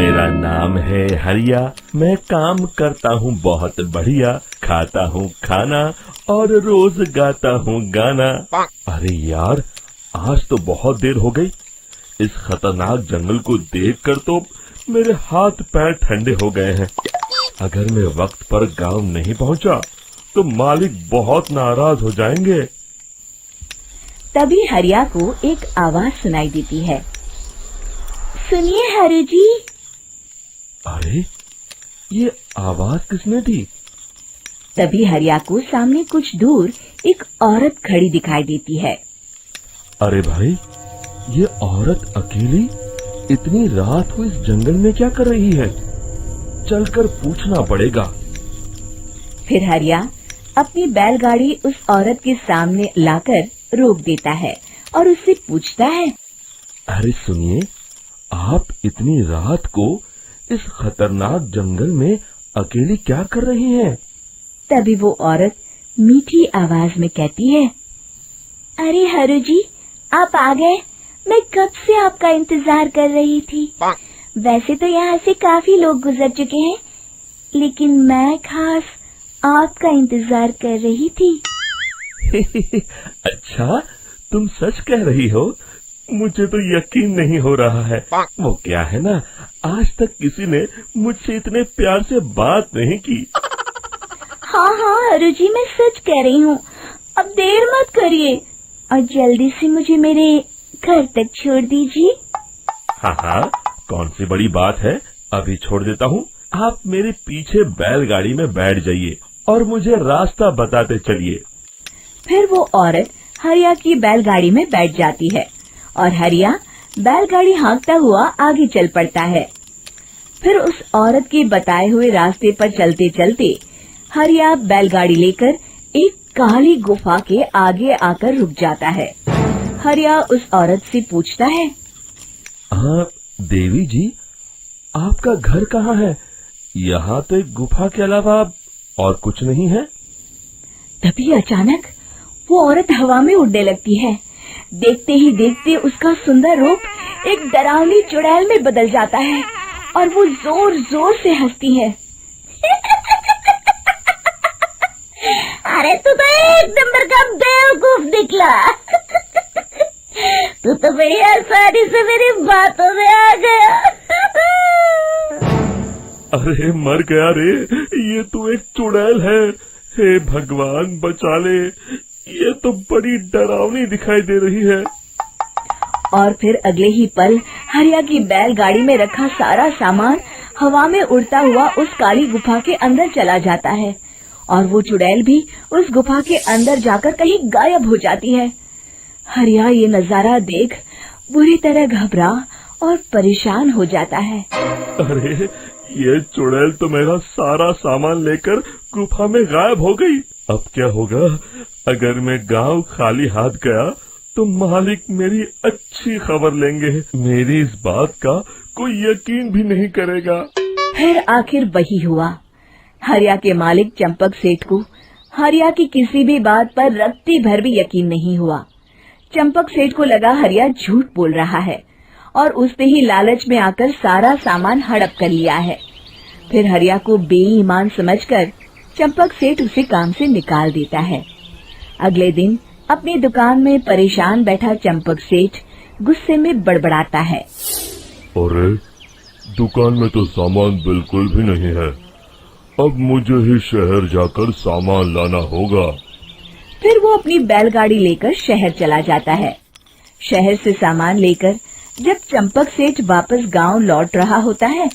मेरा नाम है हरिया, मैं काम करता हूँ बहुत बढ़िया, खाता हूँ खाना और रोज गाता हूँ गाना। अरे यार, आज तो बहुत देर हो गई। इस खतरनाक जंगल को देखकर तो मेरे हाथ पैर ठंडे हो गए हैं। अगर मैं वक्त पर गांव नहीं पहुंचा तो मालिक बहुत नाराज हो जाएंगे। तभी हरिया को एक आवाज सुनाई देती है। सुनिए हरु जी। अरे, ये आवाज किसने दी? तभी हरिया को सामने कुछ दूर एक औरत खड़ी दिखाई देती है। अरे भाई, ये औरत अकेली इतनी रात को इस जंगल में क्या कर रही है? चलकर पूछना पड़ेगा। फिर हरिया अपनी बैलगाड़ी उस औरत के सामने लाकर रोक देता है और उससे पूछता है। अरे सुनिए, आप इतनी रात को इस खतरनाक जंगल में अकेली क्या कर रही हैं? तभी वो औरत मीठी आवाज में कहती है, अरे हरु जी, आप आ गए। मैं कब से आपका इंतजार कर रही थी। वैसे तो यहाँ से काफी लोग गुजर चुके हैं, लेकिन मैं खास आपका इंतजार कर रही थी। अच्छा, तुम सच कह रही हो? मुझे तो यकीन नहीं हो रहा है। वो क्या है ना, आज तक किसी ने मुझसे इतने प्यार से बात नहीं की। हाँ हाँ हरु जी, मैं सच कह रही हूँ। अब देर मत करिए और जल्दी से मुझे मेरे घर तक छोड़ दीजिए। हाँ हाँ, कौन सी बड़ी बात है, अभी छोड़ देता हूँ। आप मेरे पीछे बैलगाड़ी में बैठ जाइए और मुझे रास्ता बताते चलिए। फिर वो औरत हरिया की बैलगाड़ी में बैठ जाती है और हरिया बैलगाड़ी हाँकता हुआ आगे चल पड़ता है। फिर उस औरत के बताए हुए रास्ते पर चलते चलते हरिया बैलगाड़ी लेकर एक काली गुफा के आगे आकर रुक जाता है। हरिया उस औरत से पूछता है, हाँ देवी जी, आपका घर कहाँ है? यहाँ तो एक गुफा के अलावा और कुछ नहीं है। तभी अचानक वो औरत हवा में उड़ने लगती है। देखते ही देखते उसका सुंदर रूप एक डरावनी चुड़ैल में बदल जाता है और वो जोर जोर से हंसती है। अरे तू तो एक नंबर का बेवकूफ निकला। तू तो बड़ी आसानी से मेरी बातों में आ गया। अरे मर गया रे, ये तो एक चुड़ैल है। हे भगवान बचा ले, ये तो बड़ी डरावनी दिखाई दे रही है। और फिर अगले ही पल हरिया की बैलगाड़ी में रखा सारा सामान हवा में उड़ता हुआ उस काली गुफा के अंदर चला जाता है और वो चुड़ैल भी उस गुफा के अंदर जाकर कहीं गायब हो जाती है। हरिया ये नजारा देख बुरी तरह घबरा और परेशान हो जाता है। अरे, ये चुड़ैल तो मेरा सारा सामान लेकर गुफा में गायब हो गई। अब क्या होगा? अगर मैं गांव खाली हाथ गया तो मालिक मेरी अच्छी खबर लेंगे। मेरी इस बात का कोई यकीन भी नहीं करेगा। फिर आखिर वही हुआ। हरिया के मालिक चंपक सेठ को हरिया की किसी भी बात पर रत्ती भर भी यकीन नहीं हुआ। चंपक सेठ को लगा हरिया झूठ बोल रहा है और उसने ही लालच में आकर सारा सामान हड़प कर लिया है। फिर हरिया को बेईमान समझकर चंपक सेठ उसे काम से निकाल देता है। अगले दिन अपनी दुकान में परेशान बैठा चंपक सेठ गुस्से में बड़बड़ाता है। अरे, दुकान में तो सामान बिल्कुल भी नहीं है। अब मुझे ही शहर जाकर सामान लाना होगा। फिर वो अपनी बैलगाड़ी लेकर शहर चला जाता है। शहर से सामान लेकर जब चंपक सेठ वापस गांव लौट रहा होता है,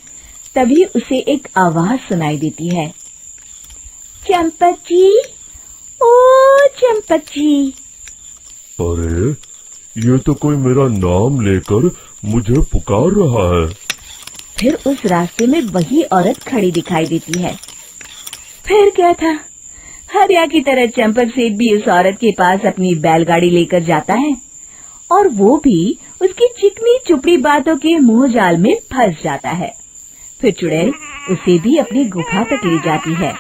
तभी उसे एक आवाज सुनाई देती है। चंपक जी, ओ चंपक जी। अरे, ये तो कोई मेरा नाम लेकर मुझे पुकार रहा है। फिर उस रास्ते में वही औरत खड़ी दिखाई देती है। फिर क्या था, हरिया की तरह चंपक सेठ भी उस औरत के पास अपनी बैलगाड़ी लेकर जाता है और वो भी उसकी चिकनी चुपड़ी बातों के मुंह जाल में फंस जाता है। फिर चुड़ैल उसे भी अपनी गुफा तक ले जाती है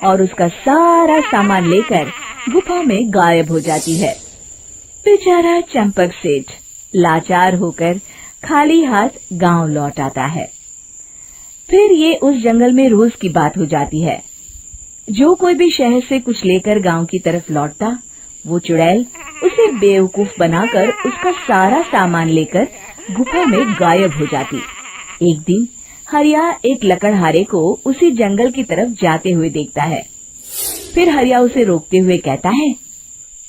और उसका सारा सामान लेकर गुफा में गायब हो जाती है। बेचारा चंपक सेठ लाचार होकर खाली हाथ गांव लौट आता है। फिर ये उस जंगल में रोज की बात हो जाती है। जो कोई भी शहर से कुछ लेकर गांव की तरफ लौटता, वो चुड़ैल उसे बेवकूफ बनाकर उसका सारा सामान लेकर गुफा में गायब हो जाती। एक दिन हरिया एक लकड़हारे को उसी जंगल की तरफ जाते हुए देखता है। फिर हरिया उसे रोकते हुए कहता है,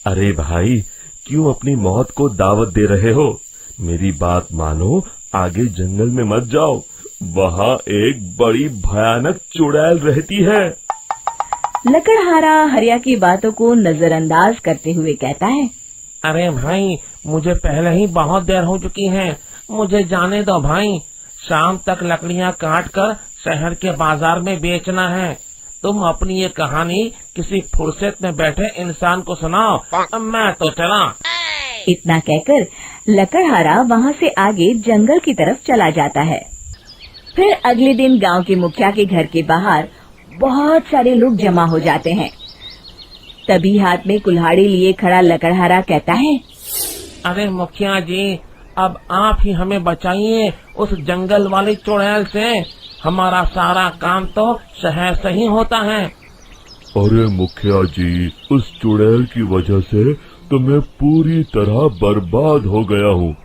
अरे भाई, क्यों अपनी मौत को दावत दे रहे हो? मेरी बात मानो, आगे जंगल में मत जाओ, वहाँ एक बड़ी भयानक चुड़ैल रहती है। लकड़हारा हरिया की बातों को नजरअंदाज करते हुए कहता है, अरे भाई, मुझे पहले ही बहुत देर हो चुकी है, मुझे जाने दो भाई। शाम तक लकड़ियाँ काट कर शहर के बाजार में बेचना है। तुम अपनी ये कहानी किसी फुर्सत में बैठे इंसान को सुनाओ, मैं तो चला। इतना कहकर लकड़हारा वहाँ से आगे जंगल की तरफ चला जाता है। फिर अगले दिन गांव के मुखिया के घर के बाहर बहुत सारे लोग जमा हो जाते हैं। तभी हाथ में कुल्हाड़ी लिए खड़ा लकड़हारा कहता है, अरे मुखिया जी, अब आप ही हमें बचाइए उस जंगल वाली चुड़ैल से। हमारा सारा काम तो शहर से ही होता है। अरे मुखिया जी, उस चुड़ैल की वजह से तो मैं पूरी तरह बर्बाद हो गया हूँ।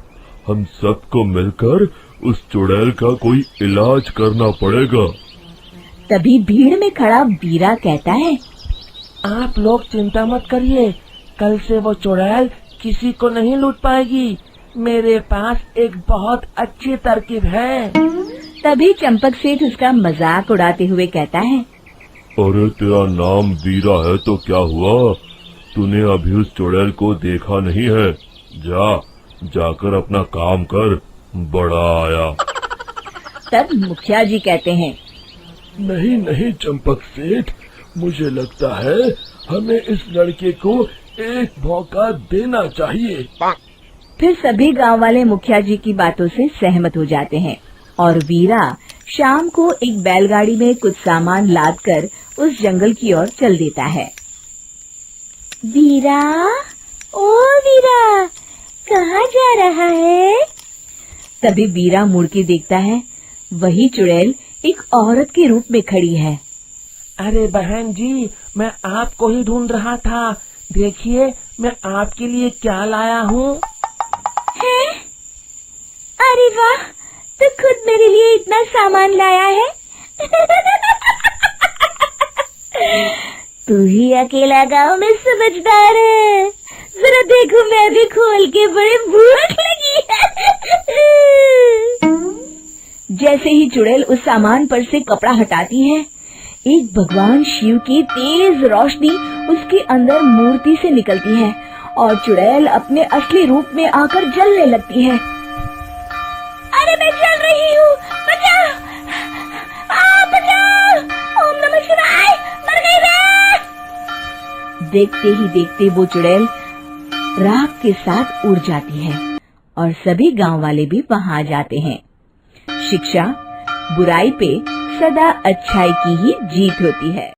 हम सबको मिलकर उस चुड़ैल का कोई इलाज करना पड़ेगा। तभी भीड़ में खड़ा वीरा कहता है, आप लोग चिंता मत करिए, कल से वो चुड़ैल किसी को नहीं लूट पाएगी। मेरे पास एक बहुत अच्छी तरकीब है। तभी चंपक सेठ उसका मजाक उड़ाते हुए कहता है, अरे तेरा नाम वीरा है तो क्या हुआ? तूने अभी उस चुड़ैल को देखा नहीं है? जाकर अपना काम कर, बड़ा आया। तब मुखिया जी कहते हैं, नहीं चंपक सेठ, मुझे लगता है हमें इस लड़के को एक मौका देना चाहिए। फिर सभी गांव वाले मुखिया जी की बातों से सहमत हो जाते हैं और वीरा शाम को एक बैलगाड़ी में कुछ सामान लादकर उस जंगल की ओर चल देता है। वीरा, ओ वीरा, कहाँ जा रहा है? तभी वीरा मुड़ के देखता है, वही चुड़ैल एक औरत के रूप में खड़ी है। अरे बहन जी, मैं आपको ही ढूंढ रहा था। देखिए, मैं आपके लिए क्या लाया हूँ। हैं? अरे वाह, तो खुद मेरे लिए इतना सामान लाया है। तू ही अकेला गांव में समझदार है। जरा देखो, मैं भी खोल के, बड़े भूख लगी है। जैसे ही चुड़ैल उस सामान पर से कपड़ा हटाती है, एक भगवान शिव की तेज रोशनी उसके अंदर मूर्ति से निकलती है और चुड़ैल अपने असली रूप में आकर जलने लगती है। अरे मैं जल रही हूँ, बचाओ! बचाओ! ओम नमः शिवाय, मर गई मैं! देखते ही देखते वो चुड़ैल राख के साथ उड़ जाती है और सभी गांव वाले भी वहां आ जाते हैं। शिक्षा बुराई पे सदा अच्छाई की ही जीत होती है।